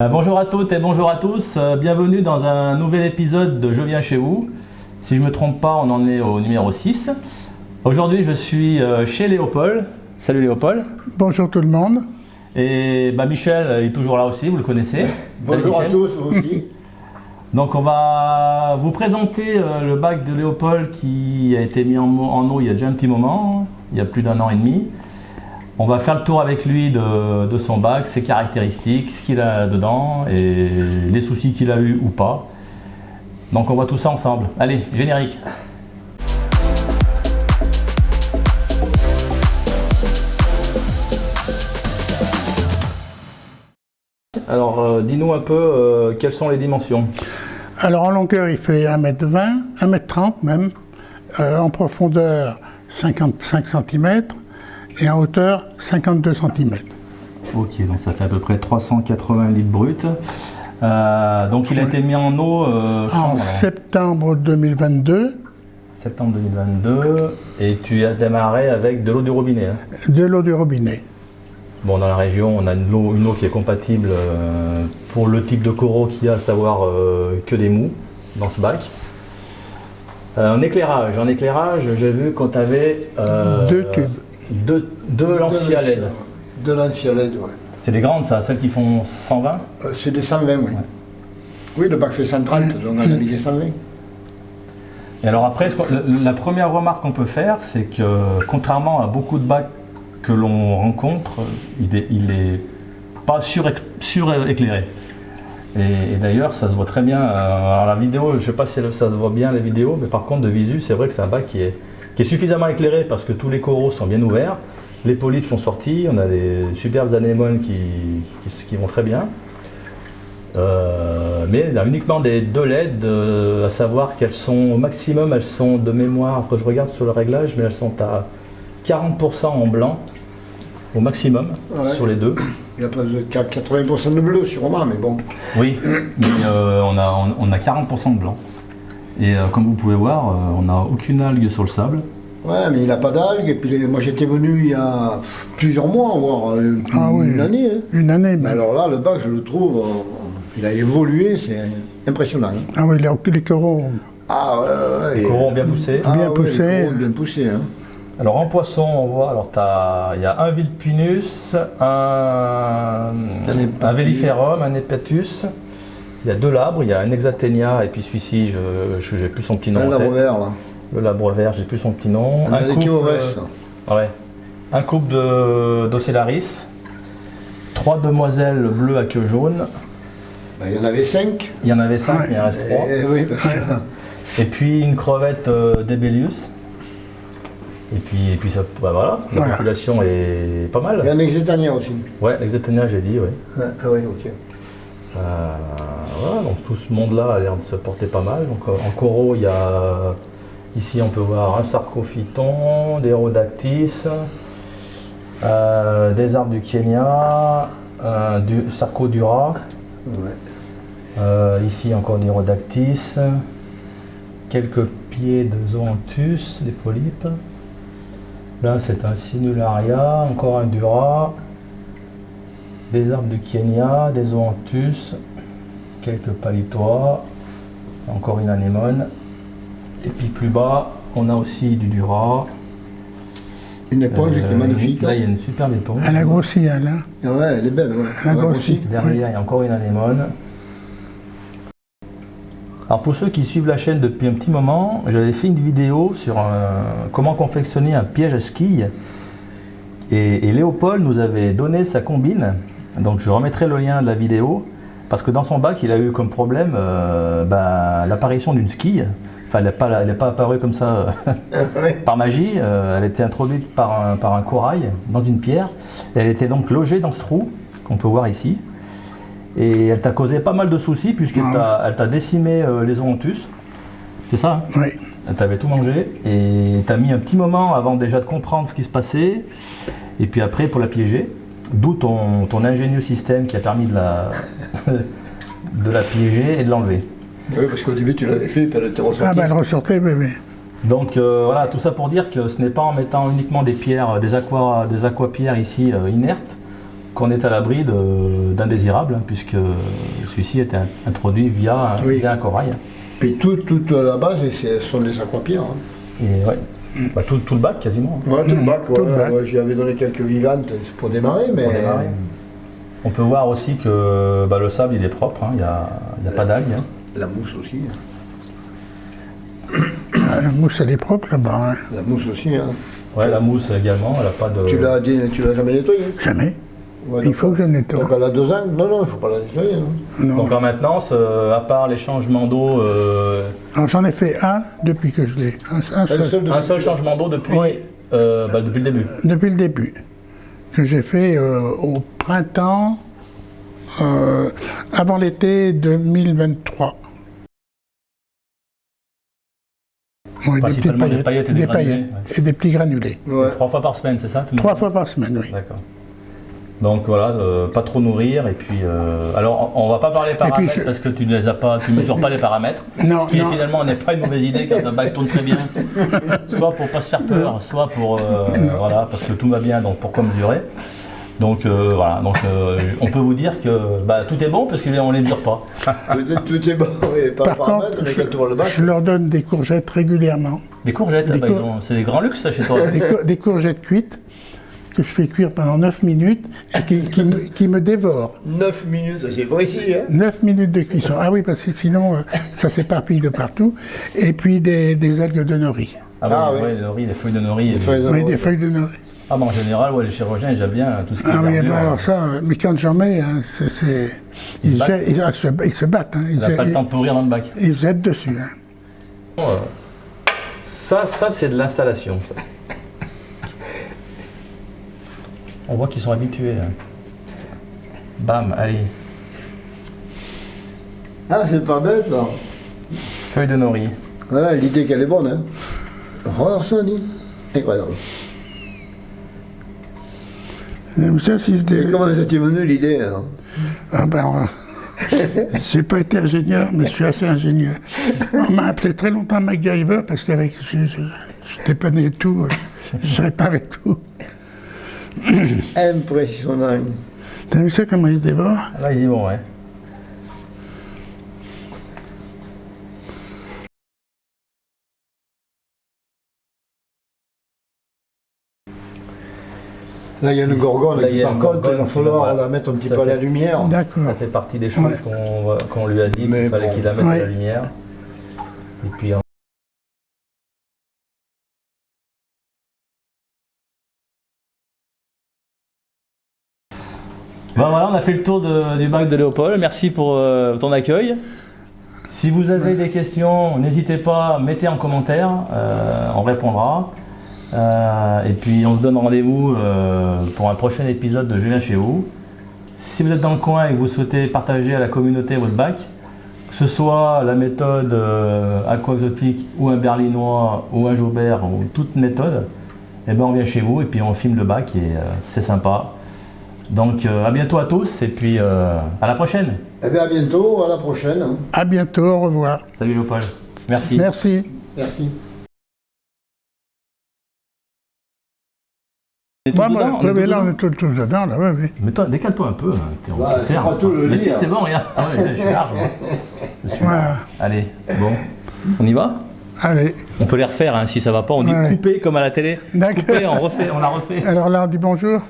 Bonjour à toutes et bonjour à tous, bienvenue dans un nouvel épisode de Je viens chez vous. Si je ne me trompe pas, on en est au numéro 6. Aujourd'hui je suis chez Léopold. Salut Léopold. Bonjour tout le monde. Et Michel est toujours là aussi, vous le connaissez. Bonjour à tous, vous aussi. Donc on va vous présenter le bac de Léopold qui a été mis en eau il y a déjà un petit moment, il y a plus d'1 an et demi. On va faire le tour avec lui de son bac, ses caractéristiques, ce qu'il a dedans et les soucis qu'il a eu ou pas. Donc on voit tout ça ensemble. Allez, générique. Alors dis-nous un peu quelles sont les dimensions. Alors en longueur il fait 1m20, 1m30 même, en profondeur 55 cm et en hauteur 52 cm. Ok, donc ça fait à peu près 380 litres bruts. Donc il a été mis en eau en septembre 2022. Septembre 2022, et tu as démarré avec de l'eau du robinet. Hein. De l'eau du robinet. Bon, dans la région, on a une eau qui est compatible pour le type de coraux qu'il y a, à savoir que des mous dans ce bac. En éclairage, j'ai vu qu'on avait 2 tubes. Deux lanciers à LED. Deux lanciers à LED, ouais. C'est les grandes, ça, celles qui font 120 c'est des 120, oui. Oui, le bac fait 130, donc on a mis des 120. Et alors après, la première remarque qu'on peut faire, c'est que contrairement à beaucoup de bacs que l'on rencontre, il est pas suréclairé. Et d'ailleurs, ça se voit très bien. Alors la vidéo, je ne sais pas si ça se voit bien les vidéos, mais par contre de visu, c'est vrai que c'est un bac qui est suffisamment éclairé parce que tous les coraux sont bien ouverts, les polypes sont sortis, on a des superbes anémones qui vont très bien. Mais il y a uniquement des 2 LED, à savoir qu'elles sont au maximum, elles sont de mémoire, après je regarde sur le réglage, mais elles sont à 40% en blanc au maximum, ouais, sur les deux. Il y a pas de 80% de bleu sûrement, mais bon. Oui, mais on a 40% de blanc. Et comme vous pouvez voir, on n'a aucune algue sur le sable. Ouais, mais il n'a pas d'algues. Et puis moi j'étais venu il y a plusieurs mois, voire une année. Hein. Une année, mais alors là, le bac, je le trouve, il a évolué, c'est impressionnant. Hein. Ah oui, les coraux. Ah ouais. Les coraux ont bien poussé. Bien poussé. Les coraux ont bien poussé. Hein. Alors en poisson, on voit, il y a un Vilpinus, un Velliferum, un Hepatus. Il y a 2 labres, il y a un Hexatenia et puis celui-ci, je n'ai plus son petit nom en tête. Labre vert, là. Le labre vert, j'ai plus son petit nom. Un couple d'Ocellaris, 3 demoiselles bleues à queue jaune. Ben, il y en avait 5. Il y en avait 5, mais il en reste 3. Oui, parce que... Et puis une crevette d'Ebelius. Et puis ça, voilà, la population est pas mal. Il y a un Hexatenia aussi. Ouais, l'Hexatenia, j'ai dit, oui. Ah oui, ok. Voilà, donc tout ce monde-là a l'air de se porter pas mal. Donc en coraux, il y a ici on peut voir un Sarcophyton, des Rhodactis, des arbres du Kenya, du Sarcodura. Ouais. Ici encore des Rhodactis, quelques pieds de Zoanthus, des polypes. Là c'est un Sinularia, encore un Dura. Des arbres du Kenya, des Zoanthus, quelques palitois, encore une anémone. Et puis plus bas, on a aussi du Dura. Une éponge qui est magnifique. Là, il y a une superbe éponge. Elle a grossi, elle. Hein. Ouais, elle est belle. Ouais. Elle a grossi. Derrière, il y a encore une anémone. Alors pour ceux qui suivent la chaîne depuis un petit moment, j'avais fait une vidéo sur comment confectionner un piège à squilles. Et Léopold nous avait donné sa combine. Donc je remettrai le lien de la vidéo, parce que dans son bac, il a eu comme problème l'apparition d'une squille. Enfin, elle n'est pas apparue comme ça par magie, elle était introduite par un corail dans une pierre. Et elle était donc logée dans ce trou, qu'on peut voir ici. Et elle t'a causé pas mal de soucis, puisqu'elle t'a décimé les zoanthus. C'est ça, hein? Oui. Elle t'avait tout mangé, et t'as mis un petit moment avant déjà de comprendre ce qui se passait, et puis après pour la piéger. D'où ton ingénieux système qui a permis de la piéger et de l'enlever. Oui, parce qu'au début tu l'avais fait, puis elle était ressortie. Ah ben elle ressortait, bébé. Donc voilà, tout ça pour dire que ce n'est pas en mettant uniquement des pierres, des aquapierres ici inertes, qu'on est à l'abri d'indésirables, hein, puisque celui-ci est introduit via un corail. Puis toute la base, ce sont des aquapires. Hein. Et ouais, bah, tout le bac quasiment. Ouais, tout le bac, tout le bac. ouais, j'y avais donné quelques vivantes pour démarrer, mais... Pour démarrer. On peut voir aussi que bah, le sable il est propre, hein, il n'y a pas d'algues. Hein. La mousse aussi. La mousse, elle est propre là-bas. Hein. La mousse aussi. Hein. Ouais, la mousse également, elle n'a pas de... Tu l'as jamais nettoyée? Jamais. Ouais, Il faut que je nettoie. Donc elle a 2 ans? Non, il ne faut pas la nettoyer. Hein. Non. Donc en maintenance, à part les changements d'eau, Alors, j'en ai fait un depuis que je l'ai. Un seul. un seul changement d'eau depuis, Oui. bah, depuis le début. Depuis le début. Que j'ai fait au printemps, avant l'été 2023. Oui, Principalement des paillettes et des granulés, ouais. et des petits granulés. Ouais. 3 fois par semaine, c'est ça? 3 fois par semaine, oui. D'accord. Donc voilà, pas trop nourrir et puis alors on va pas parler paramètres puis parce que tu mesures pas les paramètres. Non, Ce qui non. finalement n'est pas une mauvaise idée quand un bac tourne très bien. Soit pour pas se faire peur, soit pour voilà parce que tout va bien donc pourquoi mesurer. Donc voilà, donc on peut vous dire que bah, tout est bon parce qu'on les mesure pas. Peut-être tout est bon, oui, pas Par le paramètre, mais quand tu vois le bac. je leur donne des courgettes régulièrement. Des courgettes, Des bah, c'est des grands luxes ça, chez toi. Des courgettes cuites que je fais cuire pendant 9 minutes et qui me dévorent. 9 minutes, c'est précis. Hein. 9 minutes de cuisson. Ah oui, parce que sinon, ça s'éparpille de partout. Et puis des algues de nori. Ah oui, oui. ouais, le nori, les feuilles de nori. Les feuilles de Oui, nori. des feuilles de nori. Ah bah en général, ouais, les chirurgiens ils aiment bien tout ce qui est Ah oui, verdure, bah alors ça, mais quand j'en mets, hein, ils se battent. Hein, il n'a pas le temps de pourrir dans le bac. ils se jettent dessus. Hein. Ça c'est de l'installation. Ça. On voit qu'ils sont habitués. Hein. Bam, allez. Ah, c'est pas bête, là. Feuille de nori. Voilà, l'idée qu'elle est bonne. Hein. Regarde ça, dis. Incroyable. Ça, si Et comment c'est venu l'idée, là? Ah ben, j'ai pas été ingénieur, mais je suis assez ingénieur. On m'a appelé très longtemps MacGyver parce qu'avec je dépannais tout, je réparais tout. Impressionnant. T'as vu ça comment ils dévorent? Là ils y vont, ouais. Là, il y a une gorgone Là, il qui, y a par une contre, gorgone il va qui falloir va- la mettre un petit ça peu à la fait- lumière. D'accord. Ça fait partie des choses Ouais. qu'on lui a dit Mais qu'il fallait bon. qu'il la mette à Ouais. la lumière. Et puis ben voilà, on a fait le tour du bac de Léopold. Merci pour ton accueil. Si vous avez des questions, n'hésitez pas, mettez en commentaire, on répondra. Et puis on se donne rendez-vous pour un prochain épisode de Julien chez vous. Si vous êtes dans le coin et que vous souhaitez partager à la communauté votre bac, que ce soit la méthode aqua-exotique ou un berlinois ou un Jaubert ou toute méthode, eh ben on vient chez vous et puis on filme le bac et c'est sympa. Donc à bientôt à tous et puis à la prochaine. Eh bien, à bientôt, à la prochaine. Hein. À bientôt, au revoir. Salut Léopold. Merci. Merci. Merci. On est tous Moi, dedans, on est mais tous là, on dedans. est tous dedans, là, oui, oui. Mais toi, décale-toi un peu, hein. On Bah, se sert. c'est pas tout le Mais lit, si, hein. c'est bon, regarde. Ah ouais, je suis large, moi. Je suis Voilà. large. Allez, bon. On y va? Allez, On peut les refaire, hein, si ça va pas. On dit Ouais. couper comme à la télé. D'accord. Couper, on refait, on la refait. alors là, on dit bonjour.